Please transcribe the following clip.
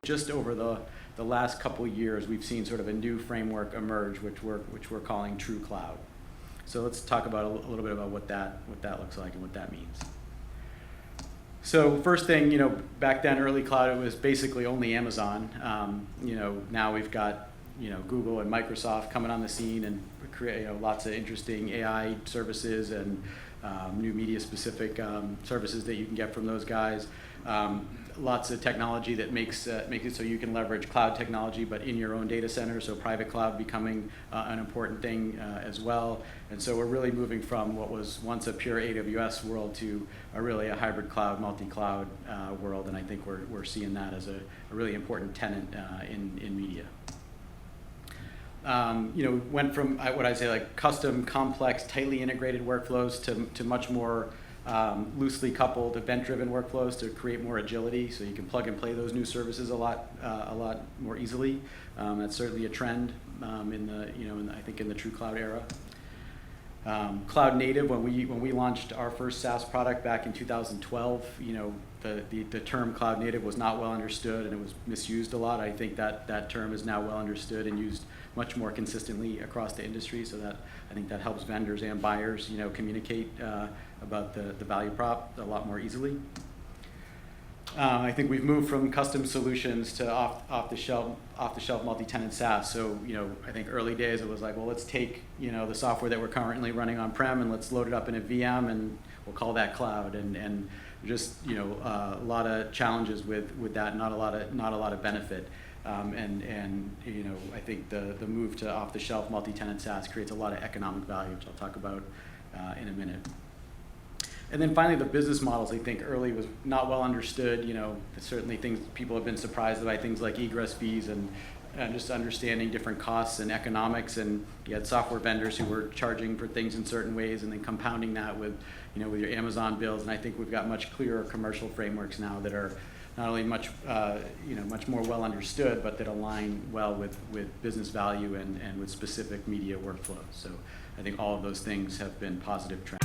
Just over the last couple years, we've seen sort of a new framework emerge, which we're calling True Cloud. So let's talk about a little bit about what that looks like and what that means. So first thing, back then, early cloud, it was basically only Amazon. Now we've got Google and Microsoft coming on the scene and create lots of interesting AI services and new media-specific services that you can get from those guys. Lots of technology that makes it so you can leverage cloud technology, but in your own data center. So private cloud becoming an important thing as well. And so we're really moving from what was once a pure AWS world to really a hybrid cloud, multi-cloud world. And I think we're seeing that as a really important tenant in media. Went from what I'd say like custom, complex, tightly integrated workflows to much more loosely coupled, event-driven workflows to create more agility, so you can plug and play those new services a lot more easily. That's certainly a trend I think in the true cloud era. Cloud native. When we launched our first SaaS product back in 2012, the term cloud native was not well understood and it was misused a lot. I think that term is now well understood and used much more consistently across the industry. So I think that helps vendors and buyers communicate about the value prop a lot more easily. I think we've moved from custom solutions to off-the-shelf multi-tenant SaaS. So I think early days it was like, well, let's take the software that we're currently running on-prem and let's load it up in a VM and we'll call that cloud. And just a lot of challenges with that, not a lot of benefit. I think the move to off-the-shelf multi-tenant SaaS creates a lot of economic value, which I'll talk about in a minute. And then finally, the business models, I think early was not well understood. Certainly things people have been surprised by, things like egress fees and just understanding different costs and economics. And you had software vendors who were charging for things in certain ways and then compounding that with your Amazon bills. And I think we've got much clearer commercial frameworks now that are not only much more well understood, but that align well with business value and with specific media workflows. So I think all of those things have been positive trends.